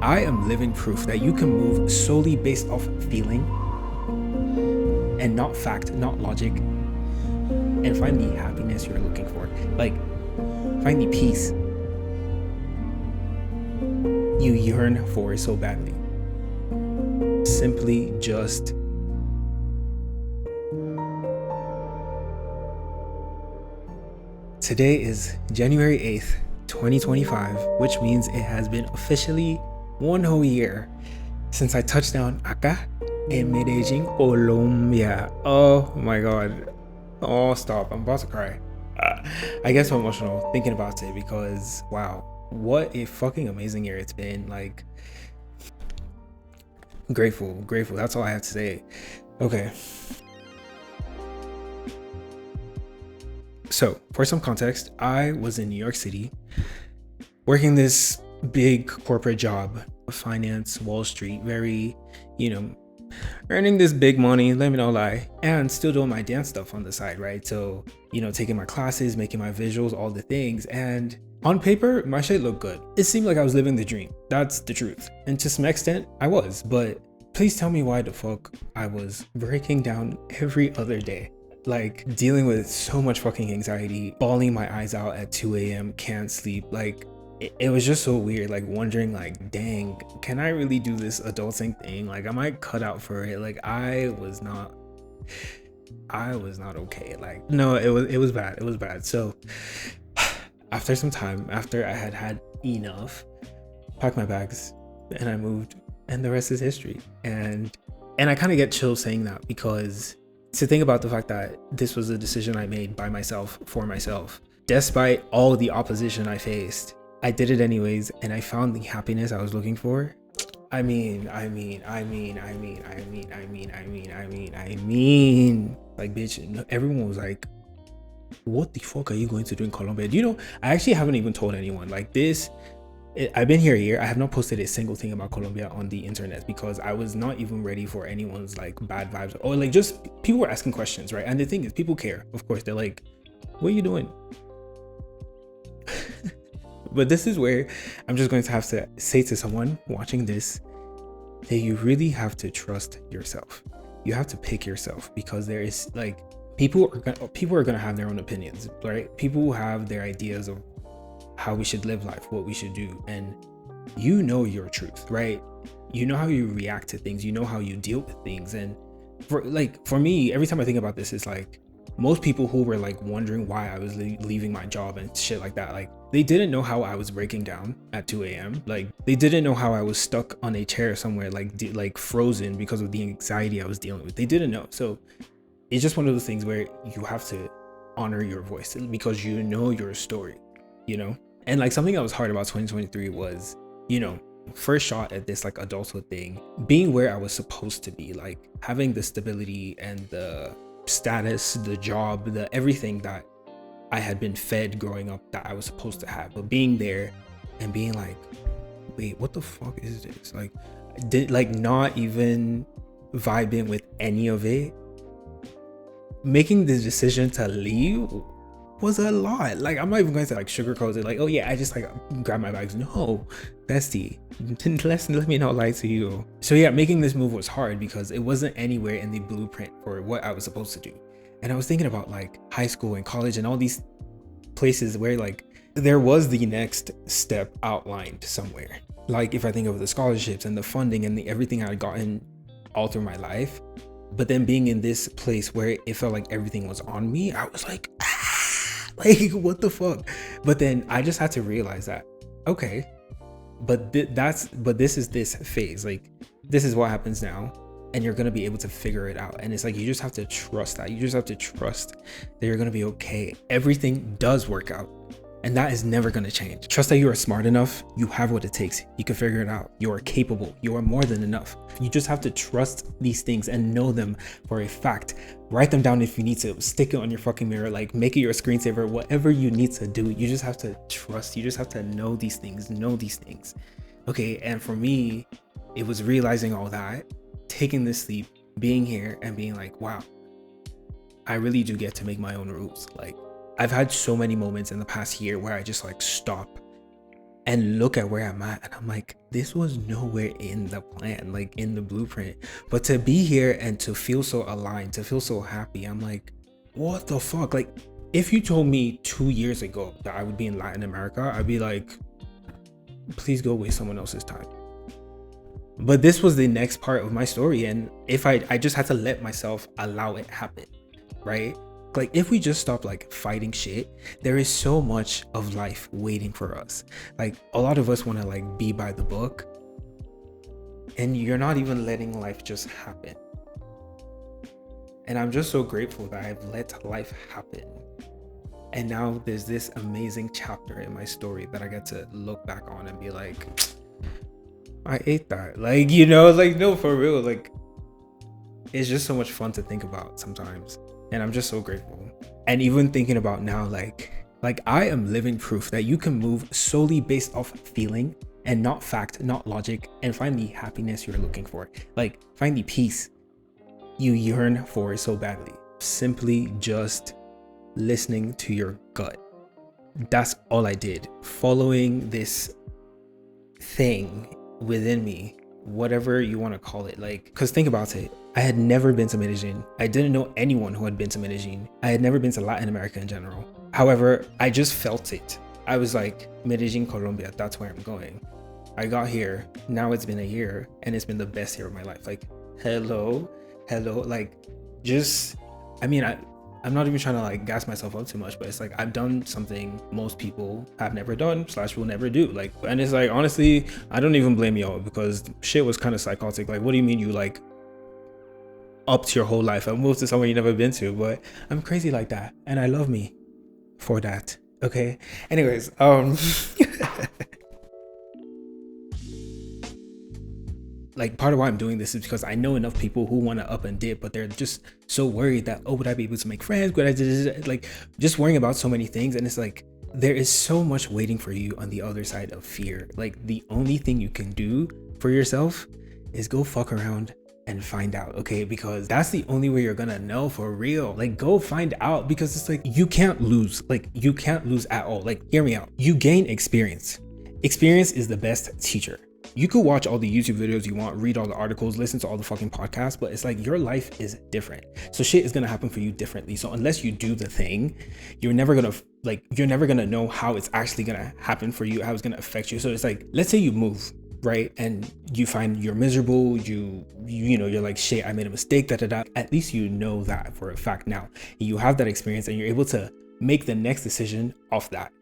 I am living proof that you can move solely based off feeling and not fact, not logic, and find the happiness you're looking for. Like, find the peace you yearn for so badly. Simply just today is January 8th, 2025, which means it has been officially 1 whole year since I touched down acá in Medellin, Colombia. Oh my god. Oh, stop. I'm about to cry. I get so emotional thinking about it because, wow, what a fucking amazing year it's been. Like, grateful. That's all I have to say. Okay. So, for some context, I was in New York City working this big corporate job, finance, Wall Street, very, earning this big money, let me not lie, and still doing my dance stuff on the side, right? So, taking my classes, making my visuals, all the things. And on paper, my shit looked good. It seemed like I was living the dream. That's the truth. And to some extent, I was. But please tell me why the fuck I was breaking down every other day. Like, dealing with so much fucking anxiety, bawling my eyes out at 2 a.m., can't sleep. Like, it was just so weird, like wondering, like, dang, can I really do this adulting thing? Like, am I cut out for it? Like, I was not okay. Like, no, it was bad. So after some time, after I had enough, packed my bags and I moved, and the rest is history. And I kind of get chills saying that, because to think about the fact that this was a decision I made by myself, for myself, despite all the opposition I faced, I did it anyways, and I found the happiness I was looking for. I mean, like, bitch, everyone was like, what the fuck are you going to do in Colombia? Do you know, I actually haven't even told anyone like this. I've been here a year. I have not posted a single thing about Colombia on the internet because I was not even ready for anyone's like bad vibes, or like just people were asking questions, right? And the thing is, people care. Of course, they're like, what are you doing? But this is where I'm just going to have to say to someone watching this that you really have to trust yourself. You have to pick yourself, because there is, like, people are gonna have their own opinions, right? People have their ideas of how we should live life, what we should do, and you know your truth, right? You know how you react to things, you know how you deal with things. And for me, every time I think about this, it's like, most people who were like wondering why I was leaving my job and shit like that, like, they didn't know how I was breaking down at 2 a.m. Like, they didn't know how I was stuck on a chair somewhere, like frozen because of the anxiety I was dealing with. They didn't know. So it's just one of those things where you have to honor your voice, because you know your story, And like, something that was hard about 2023 was, first shot at this like adulthood thing, being where I was supposed to be, like having the stability and the status, the job, the everything that I had been fed growing up that I was supposed to have. But being there and being like, wait, what the fuck is this? Like, not even vibing with any of it. Making the decision to leave was a lot. Like, I'm not even going to like sugarcoat it, like, oh yeah, I just like grabbed my bags. No, bestie, let me not lie to you. So yeah, making this move was hard because it wasn't anywhere in the blueprint for what I was supposed to do. And I was thinking about like high school and college and all these places where like there was the next step outlined somewhere. Like, if I think of the scholarships and the funding and the everything I had gotten all through my life, but then being in this place where it felt like everything was on me, I was like, like, what the fuck? But then I just had to realize that, okay, but this is this phase. Like, this is what happens now, and you're gonna be able to figure it out. And it's like, you just have to trust that. You just have to trust that you're gonna be okay. Everything does work out. And that is never going to change. Trust that you are smart enough. You have what it takes. You can figure it out. You are capable. You are more than enough. You just have to trust these things and know them for a fact. Write them down if you need to. Stick it on your fucking mirror. Like, make it your screensaver. Whatever you need to do. You just have to trust. You just have to know these things. Okay, and for me, it was realizing all that, taking this leap, being here and being like, wow, I really do get to make my own rules. Like, I've had so many moments in the past year where I just like stop and look at where I'm at, and I'm like, this was nowhere in the plan, like in the blueprint. But to be here and to feel so aligned, to feel so happy, I'm like, what the fuck? Like, if you told me 2 years ago that I would be in Latin America, I'd be like, please go waste someone else's time. But this was the next part of my story, and if I just had to let myself allow it happen, right? Like, if we just stop like fighting shit, there is so much of life waiting for us. Like, a lot of us want to like be by the book, and you're not even letting life just happen. And I'm just so grateful that I've let life happen. And now there's this amazing chapter in my story that I get to look back on and be like, I ate that. Like, you know, like, no, for real. Like, it's just so much fun to think about sometimes. And I'm just so grateful. And even thinking about now, like I am living proof that you can move solely based off feeling and not fact, not logic, and find the happiness you're looking for. Like, find the peace you yearn for so badly. Simply just listening to your gut. That's all I did. Following this thing within me, whatever you want to call it. Like, because think about it. I had never been to Medellin. I didn't know anyone who had been to Medellin. I had never been to Latin America in general. However, I just felt it. I was like, Medellin, Colombia, that's where I'm going. I got here. Now it's been a year, and it's been the best year of my life. Like, hello. Like, just, I mean, I'm not even trying to like gas myself up too much, but it's like, I've done something most people have never done / will never do. Like, and it's like, honestly, I don't even blame y'all, because shit was kind of psychotic. Like, what do you mean you like upped your whole life and moved to somewhere you never been to? But I'm crazy like that, and I love me for that. Okay. Anyways, like, part of why I'm doing this is because I know enough people who want to up and dip, but they're just so worried that, oh, would I be able to make friends? Would I just, like, just worrying about so many things. And it's like, there is so much waiting for you on the other side of fear. Like, the only thing you can do for yourself is go fuck around and find out, okay? Because that's the only way you're gonna know for real. Like, go find out, because it's like, you can't lose. Like, you can't lose at all. Like, hear me out. You gain experience. Experience is the best teacher. You could watch all the YouTube videos you want, read all the articles, listen to all the fucking podcasts, but it's like, your life is different. So shit is gonna happen for you differently. So unless you do the thing, you're never gonna know how it's actually gonna happen for you, how it's gonna affect you. So it's like, let's say you move, right? And you find you're miserable, you know, you're like, shit, I made a mistake, At least you know that for a fact now. You have that experience, and you're able to make the next decision off that,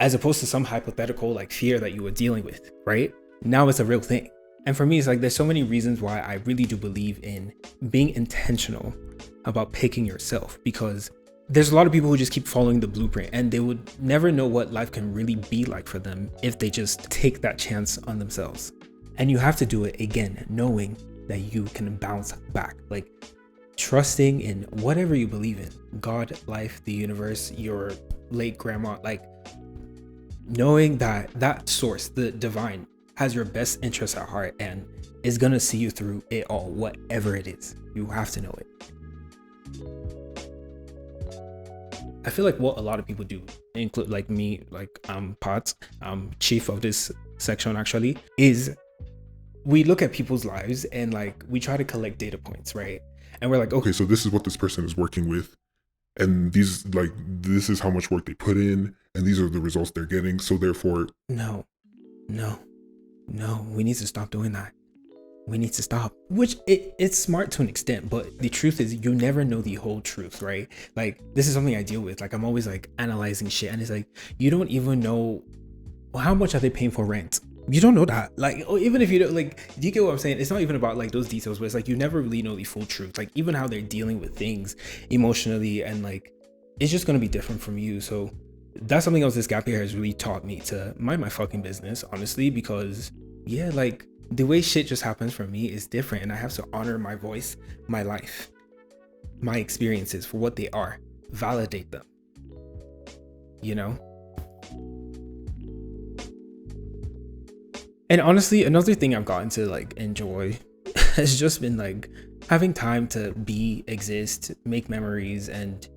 as opposed to some hypothetical like fear that you were dealing with, right? Now it's a real thing. And for me, it's like, there's so many reasons why I really do believe in being intentional about picking yourself, because there's a lot of people who just keep following the blueprint, and they would never know what life can really be like for them if they just take that chance on themselves. And you have to do it, again, knowing that you can bounce back, like trusting in whatever you believe in, God, life, the universe, your late grandma, like knowing that that source, the divine, has your best interests at heart and is gonna see you through it all, whatever it is. You have to know it. I feel like what a lot of people do, include like me, like Potts, chief of this section actually, is we look at people's lives and like we try to collect data points, right? And we're like, okay, so this is what this person is working with, and this is how much work they put in, and these are the results they're getting. So therefore, no, we need to stop doing that. We need to stop. Which it's smart to an extent, but the truth is, you never know the whole truth, right? Like, this is something I deal with. Like, I'm always like analyzing shit, and it's like, you don't even know, well, how much are they paying for rent? You don't know that. Like, even if you don't, like, do you get what I'm saying? It's not even about like those details, but it's like, you never really know the full truth. Like, even how they're dealing with things emotionally, and like, it's just gonna be different from you. So that's something else this gap year has really taught me, to mind my fucking business, honestly, because yeah, like, the way shit just happens for me is different, and I have to honor my voice, my life, my experiences for what they are, validate them, you know? And honestly, another thing I've gotten to like enjoy has just been like having time to be, exist, make memories, and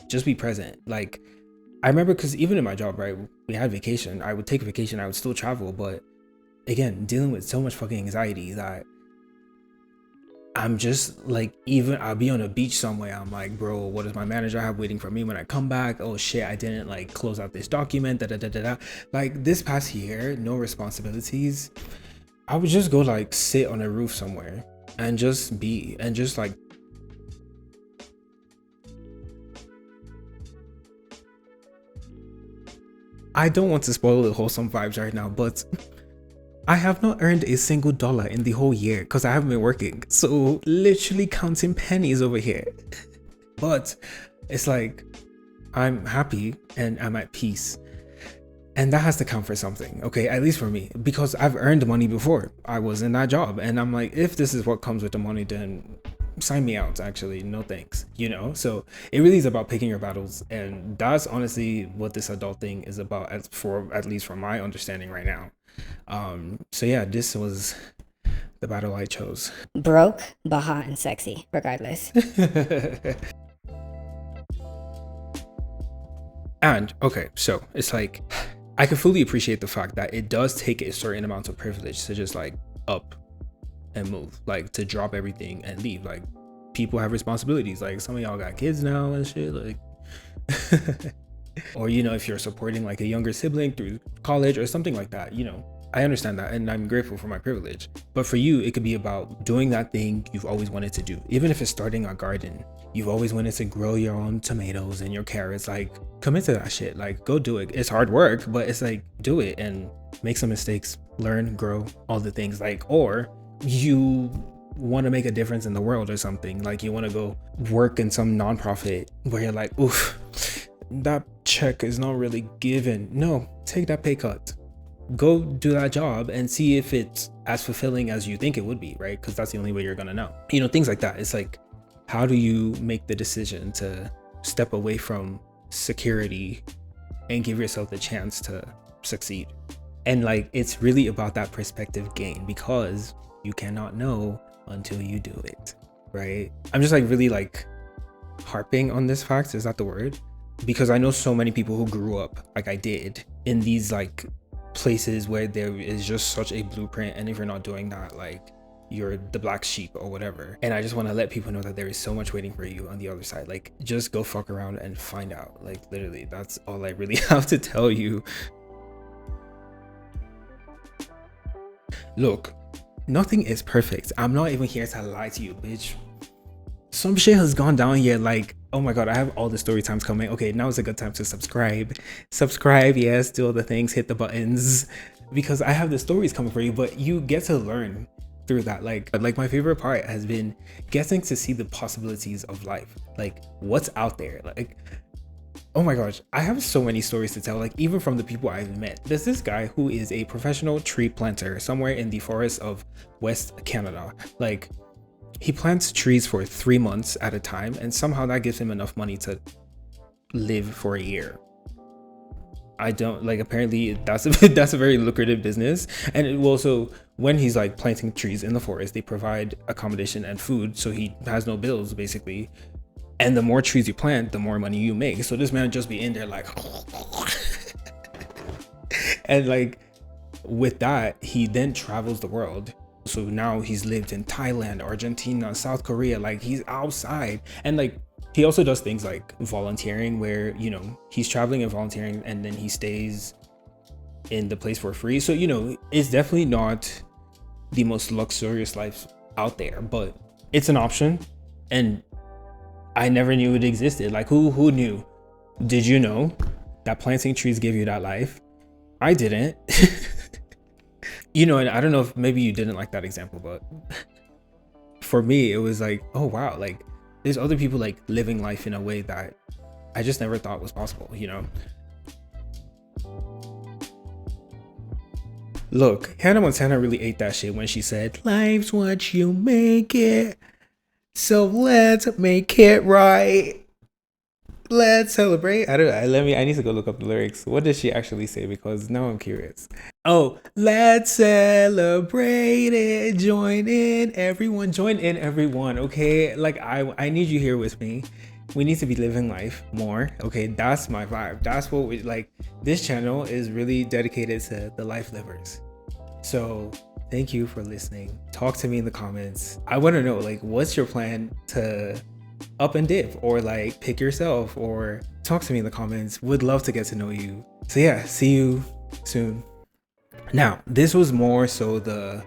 just be present. Like, I remember, because even in my job, right, we had vacation, I would take a vacation, I would still travel, but again, dealing with so much fucking anxiety that I'm just like, even I'll be on a beach somewhere, I'm like, bro, what does my manager have waiting for me when I come back? Oh shit, I didn't like close out this document, da da da da da. Like this past year, no responsibilities, I would just go like sit on a roof somewhere and just be, and just like, I don't want to spoil the wholesome vibes right now, but I have not earned a single dollar in the whole year because I haven't been working. So literally counting pennies over here. But it's like, I'm happy and I'm at peace. And that has to count for something, okay? At least for me, because I've earned money before. I was in that job and I'm like, if this is what comes with the money, then sign me out, actually, no thanks, you know? So it really is about picking your battles, and that's honestly what this adult thing is about, at least from my understanding right now. So yeah, this was the battle I chose. Broke, but hot and sexy, regardless. And okay, so it's like, I can fully appreciate the fact that it does take a certain amount of privilege to just like up and move, like to drop everything and leave. Like people have responsibilities, like some of y'all got kids now and shit, like or you know, if you're supporting like a younger sibling through college or something like that, you know, I understand that and I'm grateful for my privilege. But for you, it could be about doing that thing you've always wanted to do. Even if it's starting a garden, you've always wanted to grow your own tomatoes and your carrots, like commit to that shit, like go do it. It's hard work, but it's like, do it and make some mistakes, learn, grow, all the things. Like, or you want to make a difference in the world or something, like you want to go work in some nonprofit where you're like, oof, that check is not really given. No, take that pay cut, go do that job and see if it's as fulfilling as you think it would be, right? Because that's the only way you're gonna know, you know, things like that. It's like, how do you make the decision to step away from security and give yourself the chance to succeed? And like, it's really about that perspective gain, because you cannot know until you do it, right? I'm just like really like harping on this fact, is that the word? Because I know so many people who grew up like I did in these like places where there is just such a blueprint, and if you're not doing that, like you're the black sheep or whatever. And I just want to let people know that there is so much waiting for you on the other side. Like just go fuck around and find out. Like literally, that's all I really have to tell you. Look, nothing is perfect. I'm not even here to lie to you, bitch. Some shit has gone down here, like, oh my god, I have all the story times coming. Okay, now is a good time to subscribe, yes, do all the things, hit the buttons, because I have the stories coming for you. But you get to learn through that. Like my favorite part has been getting to see the possibilities of life, like what's out there. Like, oh my gosh, I have so many stories to tell, like even from the people I've met. There's this guy who is a professional tree planter somewhere in the forests of West Canada. Like, he plants trees for 3 months at a time, and somehow that gives him enough money to live for a year. I don't like, apparently that's a very lucrative business. And it also, when he's like planting trees in the forest, they provide accommodation and food, so he has no bills basically. And the more trees you plant, the more money you make. So this man would just be in there like and like with that, he then travels the world. So now he's lived in Thailand, Argentina, South Korea, like he's outside. And like he also does things like volunteering, where, you know, he's traveling and volunteering and then he stays in the place for free. So, you know, it's definitely not the most luxurious life out there, but it's an option. And I never knew it existed. Like who knew? Did you know that planting trees give you that life? I didn't. You know, and I don't know if maybe you didn't like that example, but for me, it was like, oh wow, like there's other people like living life in a way that I just never thought was possible, you know? Look, Hannah Montana really ate that shit when she said, life's what you make it, so let's make it right. Let's celebrate. I need to go look up the lyrics. What does she actually say? Because now I'm curious. Oh, let's celebrate it. Join in, everyone. Okay, like I need you here with me. We need to be living life more. Okay, that's my vibe. That's what we like. This channel is really dedicated to the life livers. So thank you for listening. Talk to me in the comments. I want to know, like, what's your plan to up and dip, or like pick yourself, or talk to me in the comments. Would love to get to know you. So yeah, see you soon. Now, this was more so the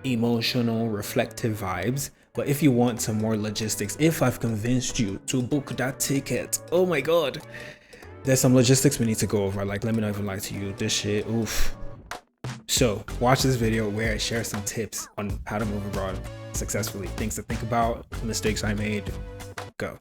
emotional, reflective vibes. But if you want some more logistics, if I've convinced you to book that ticket, oh my God, there's some logistics we need to go over. Like, let me not even lie to you. This shit, oof. So watch this video where I share some tips on how to move abroad successfully, things to think about, mistakes I made. Go.